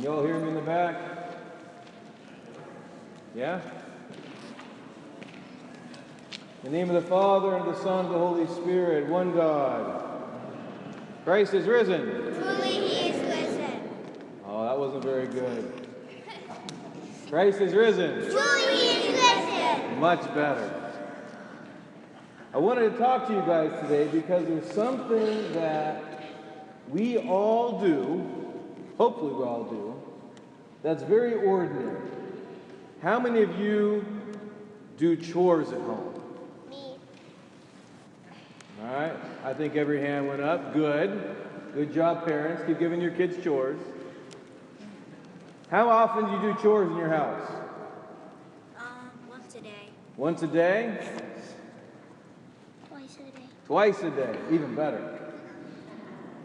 You all hear me in the back? Yeah? In the name of the Father, and of the Son, and of the Holy Spirit, one God. Christ is risen. Truly he is risen. Oh, that wasn't very good. Christ is risen. Truly he is risen. Much better. I wanted to talk to you guys today because there's something that we all do, hopefully we all do, that's very ordinary. How many of you do chores at home? Me. All right, I think every hand went up. Good. Good job, parents. Keep giving your kids chores. How often do you do chores in your house? Once a day. Once a day? Twice a day. Twice a day. Even better.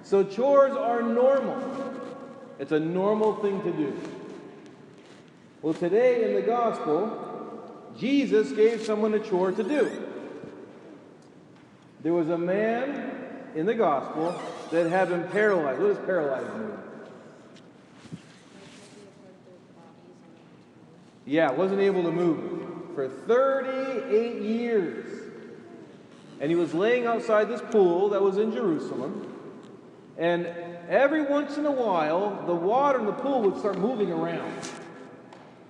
So chores are normal. It's a normal thing to do. Well, today in the gospel, Jesus gave someone a chore to do. There was a man in the gospel that had been paralyzed. What does paralyzed mean? Yeah, wasn't able to move for 38 years. And he was laying outside this pool that was in Jerusalem. And every once in a while, the water in the pool would start moving around.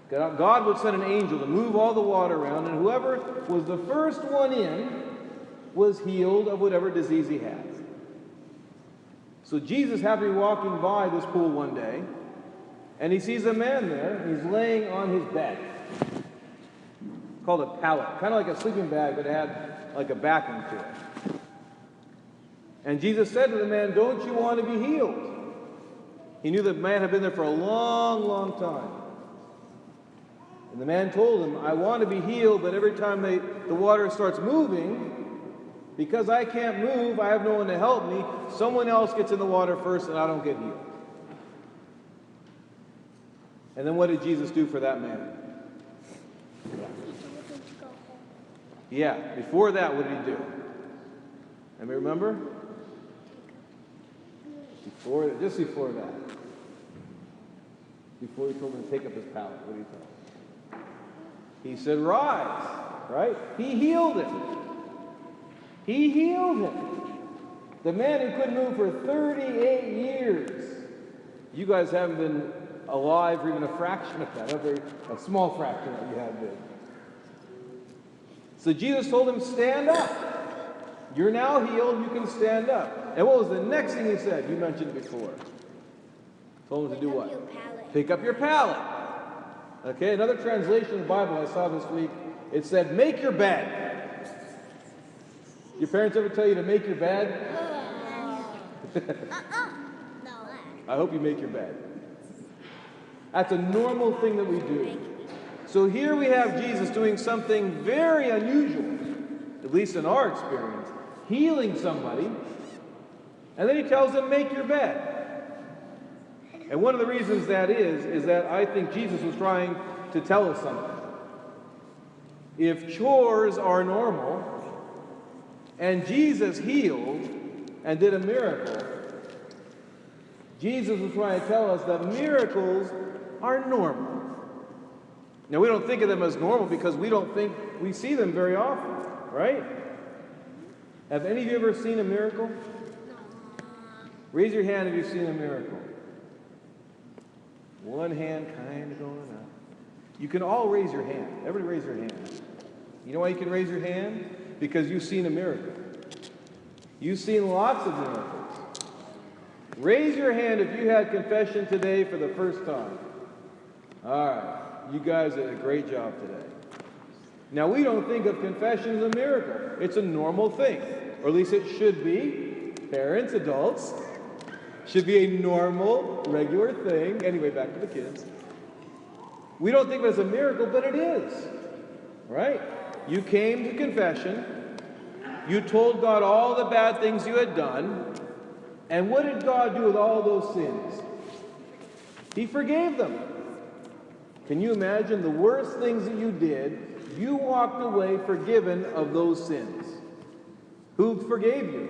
God would send an angel to move all the water around, and whoever was the first one in was healed of whatever disease he had. So Jesus happened to be walking by this pool one day, and he sees a man there, and he's laying on his bed. Called a pallet, kind of like a sleeping bag, but it had like a backing to it. And Jesus said to the man, "Don't you want to be healed?" He knew the man had been there for a long, long time. And the man told him, "I want to be healed, but every time the water starts moving, because I can't move, I have no one to help me, someone else gets in the water first and I don't get healed." And then what did Jesus do for that man? Yeah, before that, what did he do? Anybody remember? Just before that. Before he told him to take up his pallet, what did he tell him? He said, "Rise," right? He healed him. He healed him. The man who couldn't move for 38 years. You guys haven't been alive for even a fraction of that, a small fraction that you have been. So Jesus told him, "Stand up. You're now healed, you can stand up." And what was the next thing he said? You mentioned it before. Told him to do what? Pick up your pallet. Okay, another translation of the Bible I saw this week, it said, "Make your bed." Your parents ever tell you to make your bed? No. I hope you make your bed. That's a normal thing that we do. So here we have Jesus doing something very unusual, at least in our experience, healing somebody, and then he tells them, "Make your bed." And one of the reasons that is that I think Jesus was trying to tell us something. If chores are normal, and Jesus healed and did a miracle, Jesus was trying to tell us that miracles are normal. Now, we don't think of them as normal because we don't think we see them very often, right? Have any of you ever seen a miracle? Raise your hand if you've seen a miracle. One hand kind of going up. You can all raise your hand. Everybody raise your hand. You know why you can raise your hand? Because you've seen a miracle. You've seen lots of miracles. Raise your hand if you had confession today for the first time. All right. You guys did a great job today. Now, we don't think of confession as a miracle. It's a normal thing. Or at least it should be. Parents, adults. Should be a normal, regular thing. Anyway, back to the kids. We don't think of it as a miracle, but it is. Right? You came to confession. You told God all the bad things you had done. And what did God do with all those sins? He forgave them. Can you imagine the worst things that you did? You walked away forgiven of those sins. Who forgave you?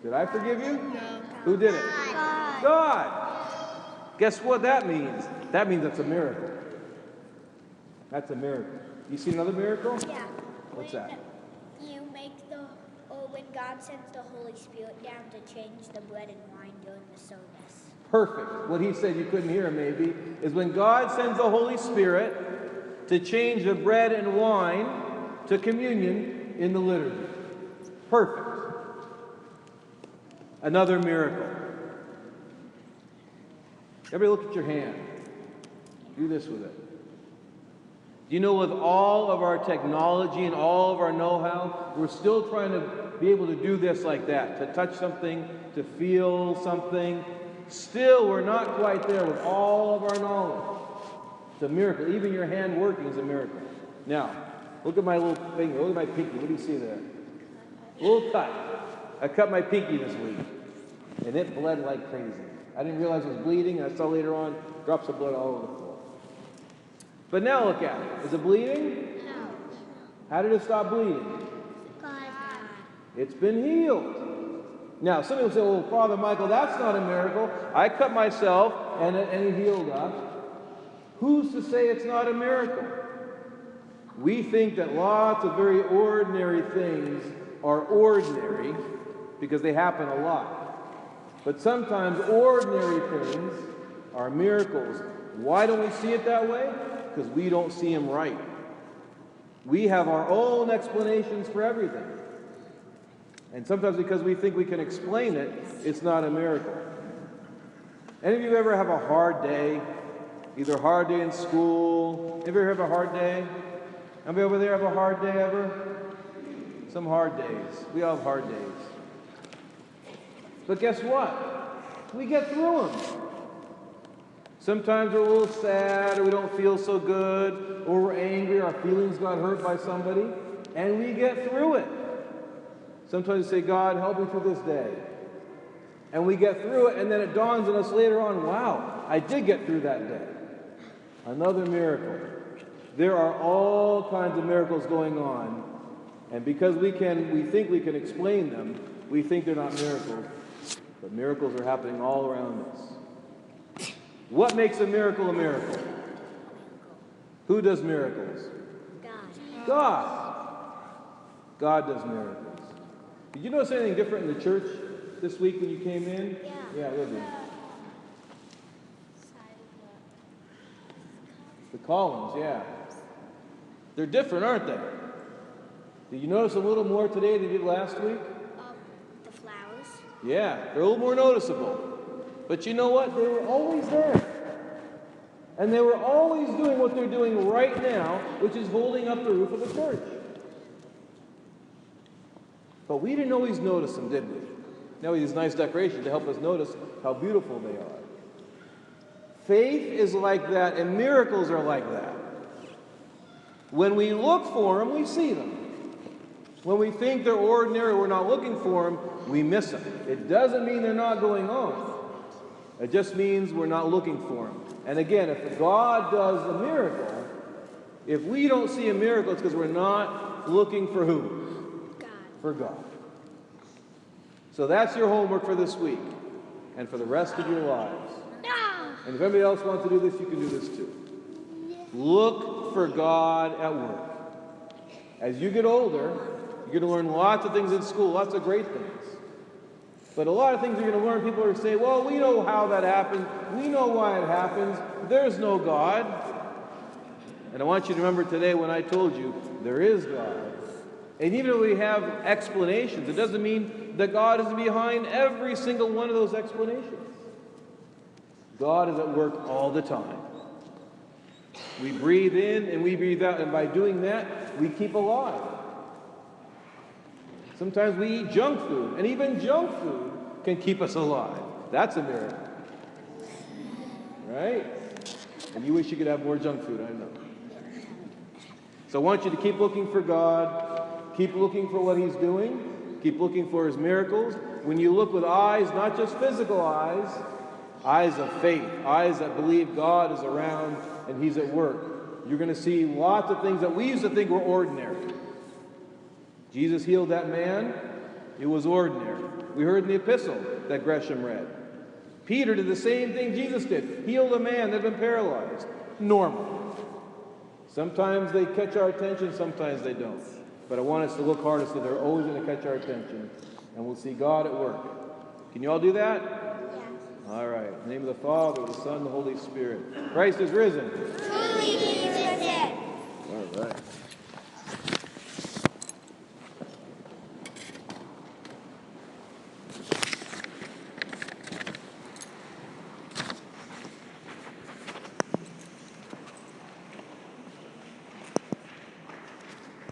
Did I forgive you? No. Who did it? God. God. Guess what that means? That means that's a miracle. That's a miracle. You see another miracle? Yeah. What's that? When God sends the Holy Spirit down to change the bread and wine during the service. Perfect. What he said, you couldn't hear him maybe, is when God sends the Holy Spirit to change the bread and wine to communion in the liturgy. Perfect. Another miracle. Everybody look at your hand. Do this with it. Do you know, with all of our technology and all of our know-how, we're still trying to be able to do this like that, to touch something, to feel something. Still, we're not quite there with all of our knowledge. It's a miracle. Even your hand working is a miracle. Now, look at my little finger. Look at my pinky. What do you see there? A little cut. I cut my pinky this week, and it bled like crazy. I didn't realize it was bleeding. I saw later on drops of blood all over the floor. But now look at it. Is it bleeding? No. How did it stop bleeding? God. It's been healed. Now, somebody will say, well, Father Michael, that's not a miracle. I cut myself and it healed up. Who's to say it's not a miracle? We think that lots of very ordinary things are ordinary because they happen a lot. But sometimes ordinary things are miracles. Why don't we see it that way? Because we don't see them right. We have our own explanations for everything. And sometimes because we think we can explain it, it's not a miracle. Any of you ever have a hard day? Either a hard day in school? Ever have a hard day? Anybody over there have a hard day ever? Some hard days. We all have hard days. But guess what? We get through them. Sometimes we're a little sad, or we don't feel so good, or we're angry, our feelings got hurt by somebody, and we get through it. Sometimes we say, God, help me through this day. And we get through it, and then it dawns on us later on, wow, I did get through that day. Another miracle. There are all kinds of miracles going on, and because we think we can explain them, we think they're not miracles, but miracles are happening all around us. What makes a miracle a miracle? Who does miracles? God. God. God does miracles. Did you notice anything different in the church this week when you came in? Yeah, Olivia. The columns, yeah. They're different, aren't they? Did you notice a little more today than you did last week? The flowers. Yeah, they're a little more noticeable. But you know what? They were always there. And they were always doing what they're doing right now, which is holding up the roof of the church. But we didn't always notice them, did we? Now we have these nice decorations to help us notice how beautiful they are. Faith is like that, and miracles are like that. When we look for them, we see them. When we think they're ordinary, we're not looking for them, we miss them. It doesn't mean they're not going on. It just means we're not looking for them. And again, if God does a miracle, if we don't see a miracle, it's because we're not looking for who? God. For God. So that's your homework for this week and for the rest of your lives. No. And if anybody else wants to do this, you can do this too. Look for God at work. As you get older, you're going to learn lots of things in school, lots of great things. But a lot of things you're going to learn, people are going to say, well, we know how that happens. We know why it happens. There's no God. And I want you to remember today when I told you, there is God. And even if we have explanations, it doesn't mean that God is behind every single one of those explanations. God is at work all the time. We breathe in and we breathe out, and by doing that, we keep alive. Sometimes we eat junk food, and even junk food can keep us alive. That's a miracle. Right? And you wish you could have more junk food, I know. So I want you to keep looking for God, keep looking for what He's doing, keep looking for His miracles. When you look with eyes, not just physical eyes, eyes of faith, eyes that believe God is around and He's at work, you're going to see lots of things that we used to think were ordinary. Jesus healed that man. It was ordinary. We heard in the epistle that Gresham read. Peter did the same thing Jesus did. Healed a man that had been paralyzed. Normal. Sometimes they catch our attention, sometimes they don't. But I want us to look hard so they're always going to catch our attention. And we'll see God at work. Can you all do that? Yes. All right. In the name of the Father, the Son, and the Holy Spirit. Christ is risen.